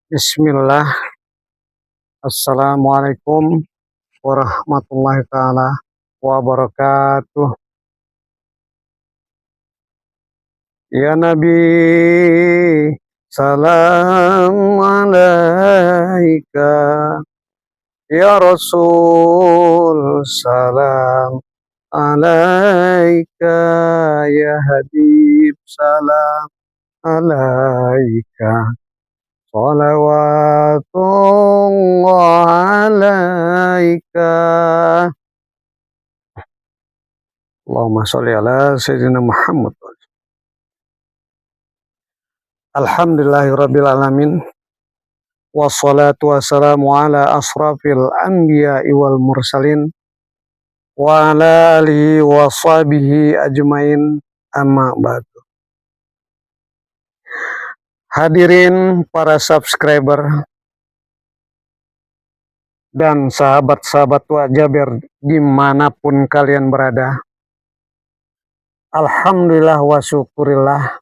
Bismillah. Assalamualaikum warahmatullahi taala wabarakatuh. Ya Nabi, salam alaika. Ya Rasul, salam alaika. Ya Habib, salam alaika. Salawatullah alaika. Allahumma sholli ala Sayyidina Muhammad. Alhamdulillahirabbil alamin. Wassalatu wassalamu ala asrafil anbiya'i wal mursalin wa ala alihi wa sahbihi ajmain, amma ba'du. Hadirin para subscriber dan sahabat-sahabat Wajaber dimanapun kalian berada, alhamdulillah wa syukurillah,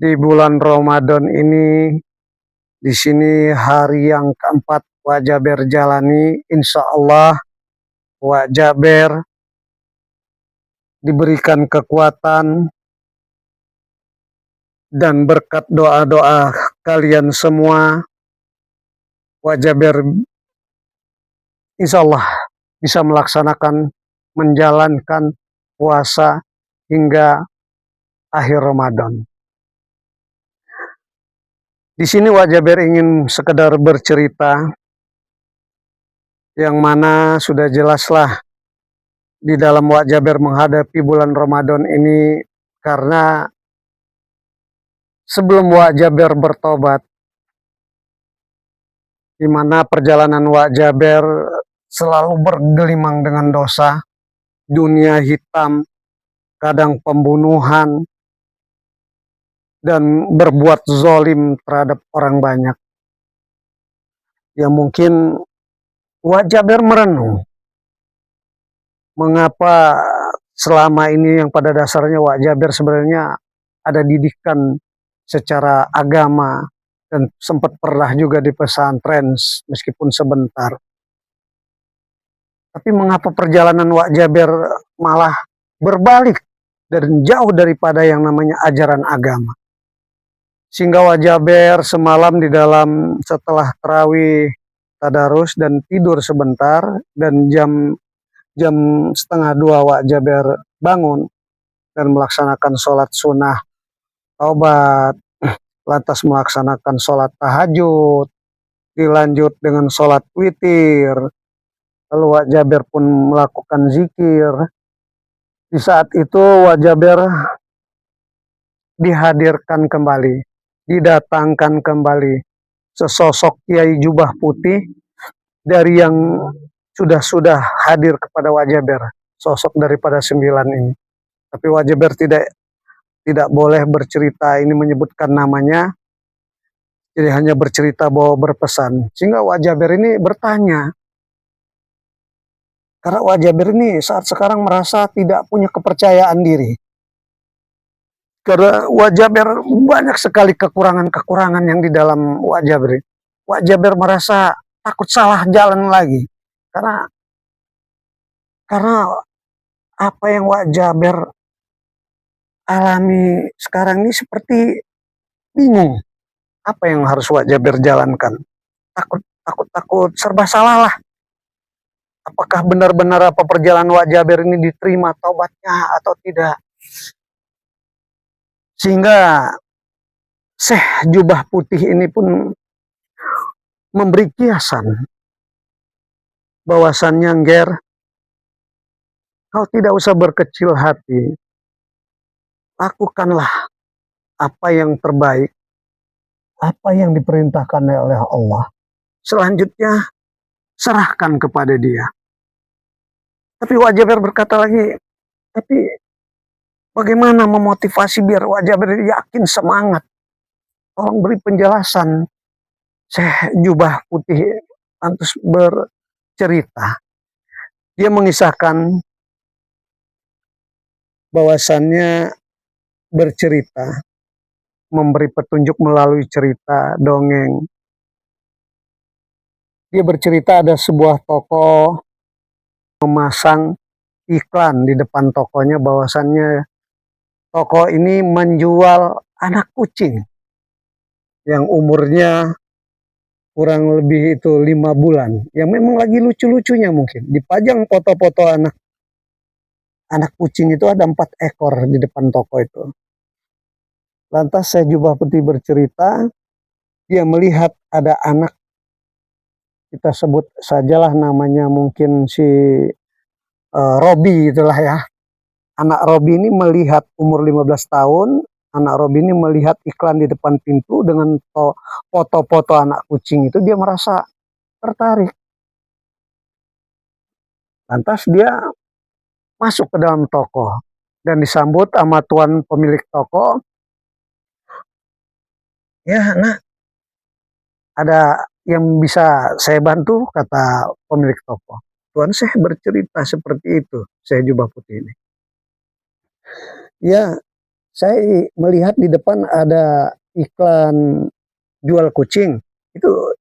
di bulan Ramadan ini, di sini hari yang keempat Wajaber jalani, insya Allah Wajaber diberikan kekuatan dan berkat doa-doa kalian semua, Wajaber insya Allah bisa melaksanakan, menjalankan puasa hingga akhir Ramadan. Di sini Wajaber ingin sekedar bercerita, yang mana sudah jelaslah di dalam Wajaber menghadapi bulan Ramadan ini, karena sebelum Wajaber bertobat, di mana perjalanan Wajaber selalu bergelimang dengan dosa, dunia hitam, kadang pembunuhan, dan berbuat zolim terhadap orang banyak. Ya mungkin Wajaber merenung, mengapa selama ini yang pada dasarnya Wajaber sebenarnya ada didikan secara agama, dan sempat pernah juga di pesantren meskipun sebentar. Tapi mengapa perjalanan Wajaber malah berbalik dan jauh daripada yang namanya ajaran agama. Sehingga Wajaber semalam di dalam setelah tarawih tadarus dan tidur sebentar, dan jam setengah 2 Wajaber bangun dan melaksanakan sholat sunnah taubat, lantas melaksanakan sholat tahajud, dilanjut dengan sholat witir, lalu Wajaber pun melakukan zikir. Di saat itu Wajaber dihadirkan kembali, didatangkan kembali sesosok kiai jubah putih dari yang sudah hadir kepada Wajaber, sosok daripada 9 ini. Tapi Wajaber tidak boleh bercerita ini menyebutkan namanya, jadi hanya bercerita bahwa berpesan. Sehingga Wajaber ini bertanya, karena Wajaber ini saat sekarang merasa tidak punya kepercayaan diri. Karena Wajaber banyak sekali kekurangan-kekurangan yang di dalam Wajaber. Wajaber merasa takut salah jalan lagi. Karena apa yang Wajaber alami sekarang ini seperti bingung. Apa yang harus Wajaber jalankan? Takut serba salah lah. Apakah benar-benar apa perjalanan Wajaber ini diterima taubatnya atau tidak? Sehingga Syekh jubah putih ini pun memberi kiasan bahwasannya, Ngger, kau tidak usah berkecil hati, lakukanlah apa yang terbaik, apa yang diperintahkan oleh Allah. Selanjutnya serahkan kepada Dia. Tapi Wajaber berkata lagi, tapi bagaimana memotivasi biar Wajaber yakin semangat? Tolong beri penjelasan. Syekh jubah putih lantas bercerita. Dia mengisahkan bahwasannya bercerita memberi petunjuk melalui cerita dongeng. Dia bercerita ada sebuah toko memasang iklan di depan tokonya bahwasannya toko ini menjual anak kucing yang umurnya kurang lebih itu 5 bulan, yang memang lagi lucu-lucunya. Mungkin dipajang foto-foto anak kucing itu, ada 4 ekor di depan toko itu. Lantas Syekh Jubah Putih bercerita, dia melihat ada anak, kita sebut sajalah namanya mungkin si Robi itulah ya. Anak Robi ini melihat umur 15 tahun, anak Robi ini melihat iklan di depan pintu dengan foto-foto anak kucing itu, dia merasa tertarik. Lantas dia masuk ke dalam toko dan disambut sama tuan pemilik toko. "Ya, nak, ada yang bisa saya bantu?" kata pemilik toko. Tuan Syekh bercerita seperti itu, Syekh Jubah Putih ini. "Ya, saya melihat di depan ada iklan jual kucing. Itu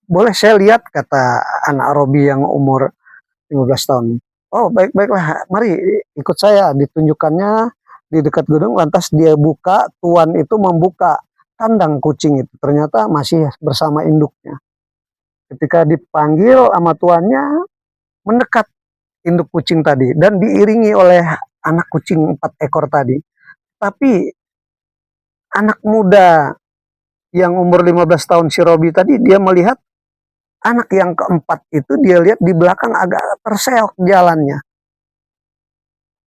boleh saya lihat?" kata anak Robi yang umur 15 tahun. "Oh, baiklah, mari ikut saya." Ditunjukkannya di dekat gedung, lantas dia buka, tuan itu membuka kandang kucing itu. Ternyata masih bersama induknya. Ketika dipanggil sama tuannya, mendekat induk kucing tadi dan diiringi oleh anak kucing 4 ekor tadi. Tapi anak muda yang umur 15 tahun si Robi tadi, dia melihat anak yang keempat itu, dia lihat di belakang agak terseok jalannya.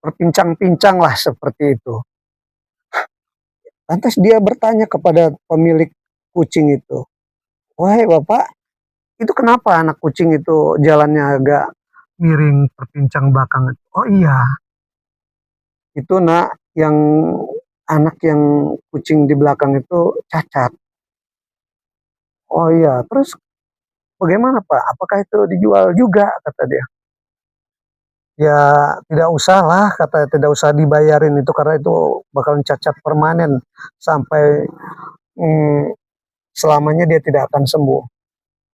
Berpincang-pincang lah seperti itu. Lantas dia bertanya kepada pemilik kucing itu, "Wahai bapak, itu kenapa anak kucing itu jalannya agak miring, terpincang belakang?" "Oh iya, itu nak, yang anak yang kucing di belakang itu cacat." "Oh iya, terus bagaimana pak? Apakah itu dijual juga?" kata dia. "Ya tidak usah lah," kata, "tidak usah dibayarin itu karena itu bakalan cacat permanen sampai selamanya, dia tidak akan sembuh."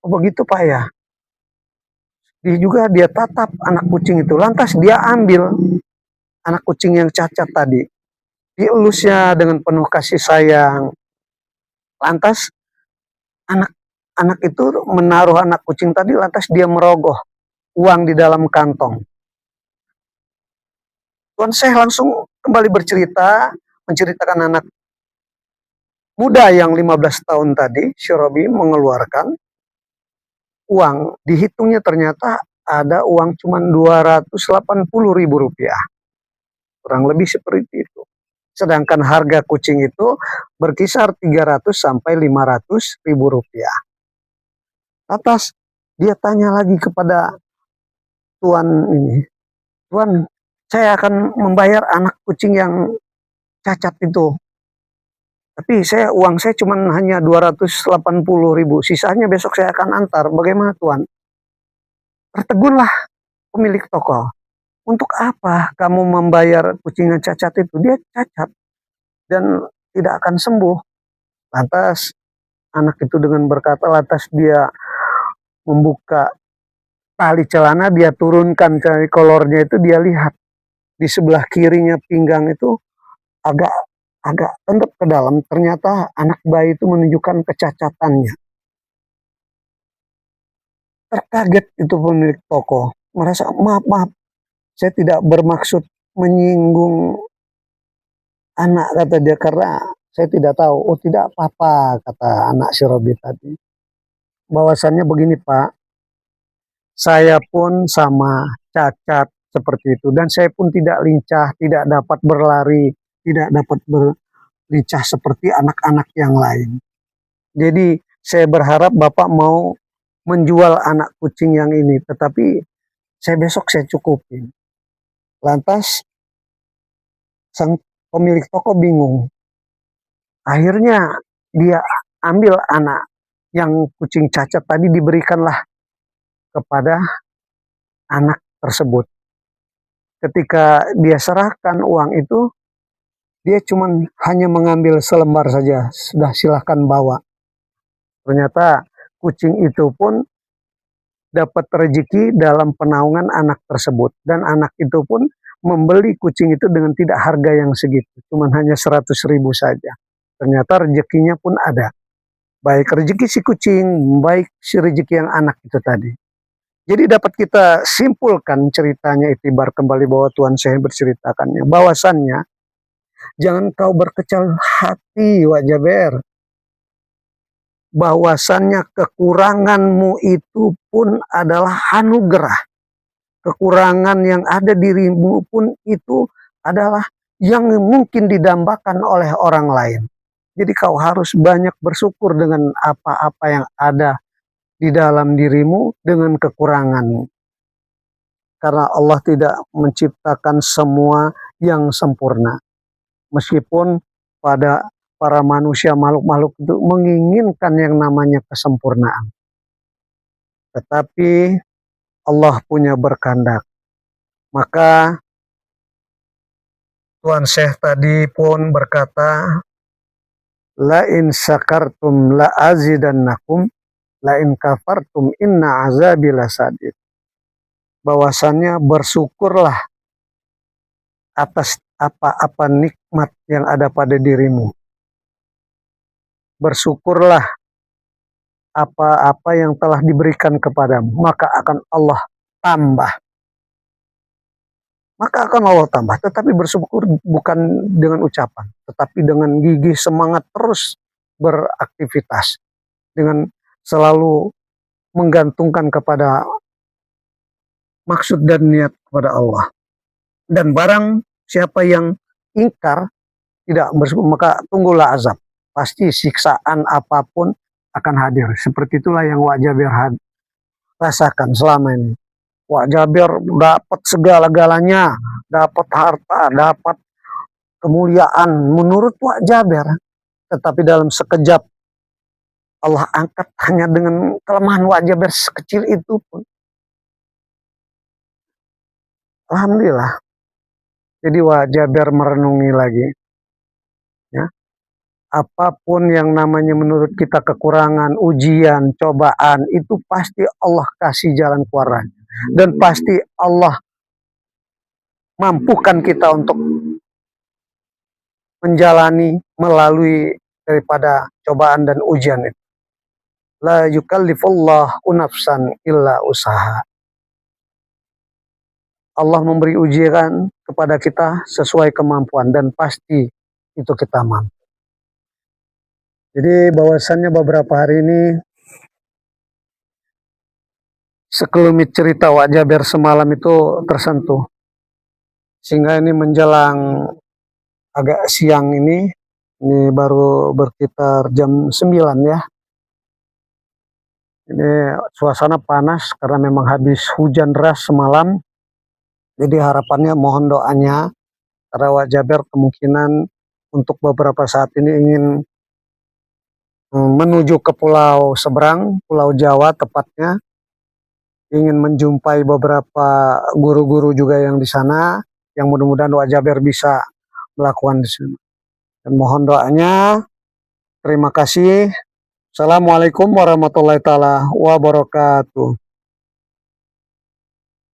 "Oh begitu pak ya?" Dia tatap anak kucing itu, lantas dia ambil anak kucing yang cacat tadi, dielusnya dengan penuh kasih sayang. Lantas anak itu menaruh anak kucing tadi, lantas dia merogoh uang di dalam kantong. Tuan Syekh langsung kembali bercerita, menceritakan anak muda yang 15 tahun tadi, si Robi, mengeluarkan uang. Dihitungnya ternyata ada uang cuma 280.000 rupiah. Kurang lebih seperti itu. Sedangkan harga kucing itu berkisar 300 sampai 500.000 rupiah. Atas dia tanya lagi kepada tuan ini, "Tuan, saya akan membayar anak kucing yang cacat itu. Tapi uang saya cuma hanya 280.000. Sisanya besok saya akan antar. Bagaimana tuan?" Tertegunlah pemilik toko. "Untuk apa kamu membayar kucing yang cacat itu? Dia cacat dan tidak akan sembuh." Lantas anak itu dengan berkata, lantas dia membuka tali celana, dia turunkan dari kolornya itu, dia lihat di sebelah kirinya pinggang itu agak agak tendap ke dalam. Ternyata anak bayi itu menunjukkan kecacatannya. Terkaget itu pemilik toko, merasa, "Maaf, maaf, saya tidak bermaksud menyinggung anak," kata dia, "karena saya tidak tahu." "Oh tidak apa-apa," kata anak si Robi tadi. "Bahwasannya begini pak, saya pun sama cacat seperti itu, dan saya pun tidak lincah, tidak dapat berlari, tidak dapat berlincah seperti anak-anak yang lain. Jadi saya berharap bapak mau menjual anak kucing yang ini, tetapi besok saya cukupin." Lantas sang pemilik toko bingung. Akhirnya dia ambil anak yang kucing cacat tadi, diberikanlah kepada anak tersebut. Ketika dia serahkan uang itu, Dia cuman hanya mengambil selembar saja, sudah silahkan bawa. Ternyata kucing itu pun dapat rezeki dalam penaungan anak tersebut. Dan anak itu pun membeli kucing itu dengan tidak harga yang segitu. Cuman hanya 100.000 saja. Ternyata rezekinya pun ada. Baik rezeki si kucing, baik si rezeki yang anak itu tadi. Jadi dapat kita simpulkan ceritanya, itibar kembali bahwa Tuhan saya berceritakannya. Bahwasannya, jangan kau berkecil hati, Wak Jaber. Bahwasannya kekuranganmu itu pun adalah anugerah. Kekurangan yang ada dirimu pun itu adalah yang mungkin didambakan oleh orang lain. Jadi kau harus banyak bersyukur dengan apa-apa yang ada di dalam dirimu dengan kekuranganmu. Karena Allah tidak menciptakan semua yang sempurna. Meskipun pada para manusia makhluk-makhluk itu menginginkan yang namanya kesempurnaan. Tetapi Allah punya berkehendak. Maka Tuan Syekh tadi pun berkata, la in syakartum la azidannakum, la in kafartum inna azabi lasadid. Bahwasannya bersyukurlah atas apa-apa nikmat yang ada pada dirimu. Bersyukurlah apa-apa yang telah diberikan kepadamu, maka akan Allah tambah. Maka akan Allah tambah, tetapi bersyukur bukan dengan ucapan, tetapi dengan gigih semangat terus beraktivitas, dengan selalu menggantungkan kepada maksud dan niat kepada Allah. Dan barang siapa yang ingkar, tidak bersyukur, maka tunggulah azab. Pasti siksaan apapun akan hadir. Seperti itulah yang Wak Jaber rasakan selama ini. Wak Jaber dapat segala-galanya, dapat harta, dapat kemuliaan menurut Wak Jaber. Tetapi dalam sekejap Allah angkat hanya dengan kelemahan Wak Jaber sekecil itu pun. Alhamdulillah. Jadi Wak Jaber merenungi lagi. Ya. Apapun yang namanya menurut kita kekurangan, ujian, cobaan, itu pasti Allah kasih jalan keluar. Dan pasti Allah mampukan kita untuk menjalani melalui daripada cobaan dan ujian itu. La yukallifullahu nafsan illa usaha. Allah memberi ujian kepada kita sesuai kemampuan dan pasti itu kita mampu. Jadi bahwasannya beberapa hari ini sekelumit cerita Wak Jaber semalam itu tersentuh. Sehingga ini menjelang agak siang ini baru berkitar jam 9 ya. Ini suasana panas karena memang habis hujan deras semalam. Jadi harapannya mohon doanya karena Wak Jaber kemungkinan untuk beberapa saat ini ingin menuju ke pulau seberang, Pulau Jawa tepatnya. Ingin menjumpai beberapa guru-guru juga yang di sana, yang mudah-mudahan Wak Jaber bisa melakukan di sana. Dan mohon doanya. Terima kasih. Assalamualaikum warahmatullahi taala wabarakatuh.